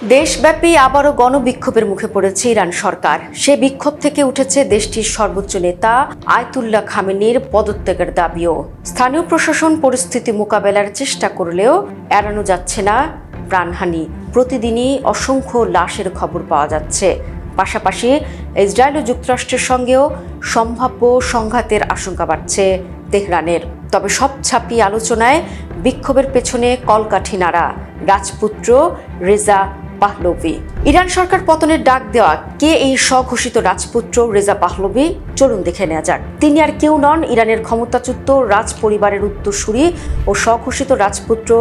দেশব্যাপী আবারও গণবিক্ষোভের মুখে পড়েছে ইরান সরকার। সে বিক্ষোভ থেকে উঠেছে দেশটির সর্বোচ্চ নেতা আয়াতুল্লাহ খামেনির পদত্যাগের দাবিও। স্থানীয় প্রশাসন পরিস্থিতি মোকাবেলার চেষ্টা করলেও এড়ানো যাচ্ছে না প্রাণহানি। প্রতিদিনই অসংখ্য লাশের খবর পাওয়া যাচ্ছে। পাশাপাশি ইসরায়েল ও যুক্তরাষ্ট্রের সঙ্গেও সম্ভাব্য সংঘাতের আশঙ্কা বাড়ছে তেহরানের। তবে সব ছাপিয়ে আলোচনায় বিক্ষোভের পেছনে কলকাঠি নাড়া রাজপুত্র রেজা পাহলভি। ইরান সরকার পতনের ডাক দেওয়া কে এই স্বঘোষিত রাজপুত্র রেজা পাহলভি? চলুন দেখে নেওয়া যাক। তিনি আর কেউ নন, ইরানের ক্ষমতাচ্যুত রাজ পরিবারের উত্তরসূরি ও স্বঘোষিত রাজপুত্র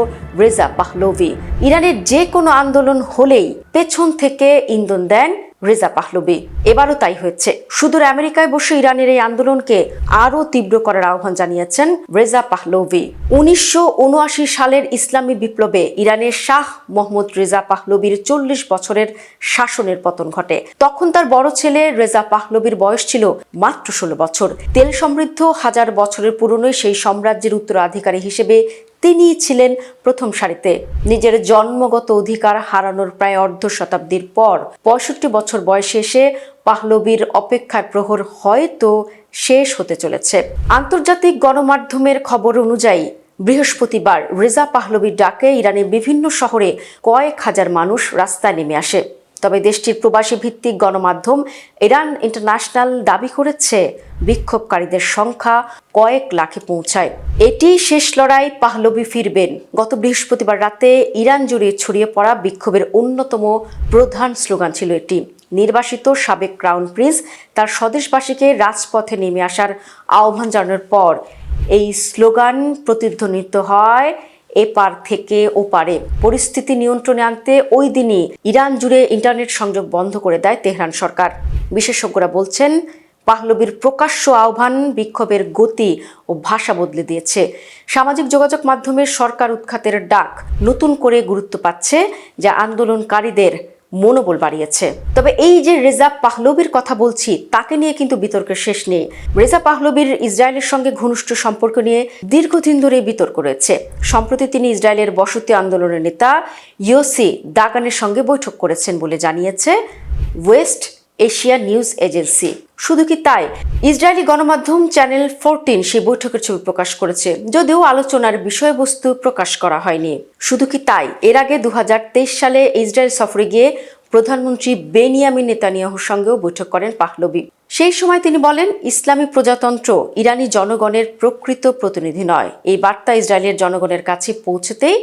রেজা পাহলভি। ইরানের যে কোনো আন্দোলন হলেই পেছন থেকে ইন্ধন দেন রেজা পাহলভি। এবারও তাই হয়েছে। সুদূর আমেরিকায় বসে ইরানের এই আন্দোলনকে আরও তীব্র করার আহ্বান জানিয়েছেন রেজা পাহলভি। 1979 সালের ইসলামী বিপ্লবে ইরানের শাহ মোহাম্মদ রেজা পাহলভির 40 বছরের শাসনের পতন ঘটে। তখন তার বড় ছেলে রেজা পাহলভির বয়স ছিল মাত্র 16 বছর। তেল সমৃদ্ধ হাজার বছরের পুরনো সেই সাম্রাজ্যের উত্তরাধিকারী হিসেবে তিনি ছিলেন প্রথম সারিতে। নিজের জন্মগত অধিকার হারানোর প্রায় অর্ধ শতাব্দীর পর 65 বছর বয়সে এসে পাহলভির অপেক্ষার প্রহর হয়তো শেষ হতে চলেছে। আন্তর্জাতিক গণমাধ্যমের খবর অনুযায়ী বৃহস্পতিবার রেজা পাহলভির ডাকে ইরানের বিভিন্ন শহরে কয়েক হাজার মানুষ রাস্তায় নেমে আসে। তবে দেশটির প্রবাসী ভিত্তিক গণমাধ্যম ইরান ইন্টারন্যাশনাল দাবি করেছে বিক্ষোভকারীদের সংখ্যা কয়েক লাখে পৌঁছায়। এটি শেষ লড়াই, পাহলভি ফিরবেন। গত বৃহস্পতিবার রাতে ইরান জুড়ে ছড়িয়ে পড়া বিক্ষোভের অন্যতম প্রধান স্লোগান ছিল এটি। নির্বাসিত সাবেক ক্রাউন প্রিন্স তার স্বদেশবাসীকে রাজপথে নেমে আসার আহ্বান জানানোর পর এই স্লোগান প্রতিধ্বনিত হয় এপার থেকে ওপারে। পরিস্থিতি নিয়ন্ত্রণে আনতে ওই দিনই ইরান জুড়ে ইন্টারনেট সংযোগ বন্ধ করে দেয় তেহরান সরকার। বিশেষজ্ঞরা বলছেন পাহলভির প্রকাশ্য আহ্বান বিক্ষোভের গতি ও ভাষা বদলে দিয়েছে। সামাজিক যোগাযোগ মাধ্যমের সরকার উৎখাতের ডাক নতুন করে গুরুত্ব পাচ্ছে, যা আন্দোলনকারীদের মনোবল বাড়িয়েছে। তবে এই যে রেজা পাহলভির কথা বলছি, তাকে নিয়ে কিন্তু বিতর্কের শেষ নেই। রেজা পাহলভির ইসরায়েলের সঙ্গে ঘনিষ্ঠ সম্পর্ক নিয়ে দীর্ঘদিন ধরে বিতর্ক রয়েছে। সম্প্রতি তিনি ইসরায়েলের বসতি আন্দোলনের নেতা ইয়োসি দাগানের সঙ্গে বৈঠক করেছেন বলে জানিয়েছে ওয়েস্ট এশিয়া নিউজ এজেন্সি। শুধু কি তাই, ইসরায়েলি গণমাধ্যম চ্যানেল 14 সেই বৈঠকের ছবি প্রকাশ করেছে, যদিও আলোচনার বিষয়বস্তু প্রকাশ করা হয়নি। শুধু কি তাই, এর আগে 2023 সালে ইসরায়েল সফরে গিয়ে প্রধানমন্ত্রী বেনিয়ামিন নেতানিয়াহুর সঙ্গেও বৈঠক করেন পাহলভি। সেই সময় তিনি বলেন, ইসলামী প্রজাতন্ত্র ইরানি জনগণের প্রকৃত প্রতিনিধি নয়। এই বার্তা ইসরায়েলের জনগণের কাছে পৌঁছতেই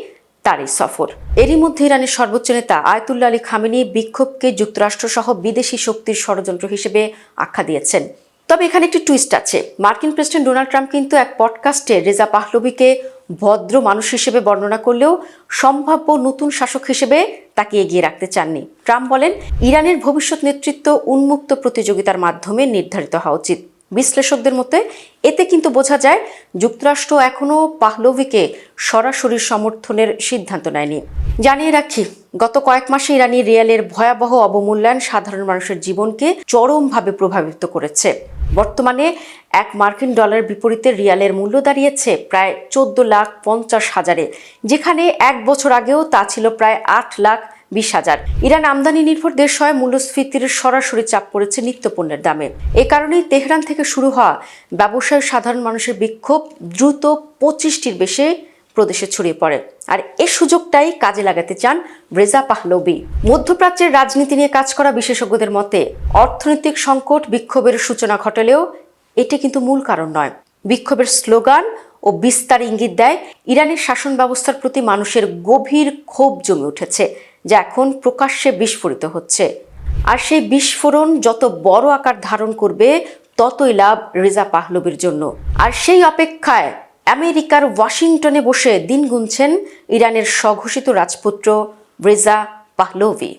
তার এই সফর। এরই মধ্যে ইরানের সর্বোচ্চ নেতা আয়াতুল্লাহ আলী খামেনি বিক্ষোভকে যুক্তরাষ্ট্র সহ বিদেশি শক্তির ষড়যন্ত্র হিসেবে আখ্যা দিয়েছেন। তবে এখানে একটি টুইস্ট আছে। মার্কিন প্রেসিডেন্ট ডোনাল্ড ট্রাম্প কিন্তু এক পডকাস্টে রেজা পাহলভিকে ভদ্র মানুষ হিসেবে বর্ণনা করলেও সম্ভাব্য নতুন শাসক হিসেবে তাকে এগিয়ে রাখতে চাননি। ট্রাম্প বলেন, ইরানের ভবিষ্যৎ নেতৃত্ব উন্মুক্ত প্রতিযোগিতার মাধ্যমে নির্ধারিত হওয়া উচিত। বিশ্লেষকদের মতে এতে কিন্তু বোঝা যায় যুক্তরাষ্ট্র এখনও পাহলভিকে সরাসরি সমর্থনের সিদ্ধান্ত নেয়নি। জানিয়ে রাখি, গত কয়েক মাসে ইরানি রিয়ালের ভয়াবহ অবমূল্যায়ন সাধারণ মানুষের জীবনকে চরমভাবে প্রভাবিত করেছে। বর্তমানে এক মার্কিন ডলারের বিপরীতে রিয়ালের মূল্য দাঁড়িয়েছে প্রায় 14,50,000, যেখানে এক বছর আগেও তা ছিল প্রায় 8,20,000। ইরান আমদানি নির্ভর দেশ হয়, মূল্যস্ফীতির সরাসরি চাপ পড়েছে নিত্যপণ্যের দামে। এ কারণেই তেহরান থেকে শুরু হওয়া ব্যবসায় সাধারণ মানুষের বিক্ষোভ দ্রুত 25টির বেশি প্রদেশে ছড়িয়ে পড়ে। আর এই সুযোগটাই কাজে লাগাতে চান রেজা পাহলভি। মধ্যপ্রাচ্যের রাজনীতি নিয়ে কাজ করা বিশেষজ্ঞদের মতে অর্থনৈতিক সংকট বিক্ষোভের সূচনা ঘটালেও এটি কিন্তু মূল কারণ নয়। বিক্ষোভের স্লোগান ও বিস্তার ইঙ্গিত দেয় ইরানের শাসন ব্যবস্থার প্রতি মানুষের গভীর ক্ষোভ জমে উঠেছে, যা এখন প্রকাশ্যে বিস্ফোরিত হচ্ছে। আর সেই বিস্ফোরণ যত বড় আকার ধারণ করবে, ততই লাভ রেজা পাহলভির জন্য। আর সেই অপেক্ষায় আমেরিকার ওয়াশিংটনে বসে দিন গুনছেন ইরানের স্বঘোষিত রাজপুত্র রেজা পাহলভি।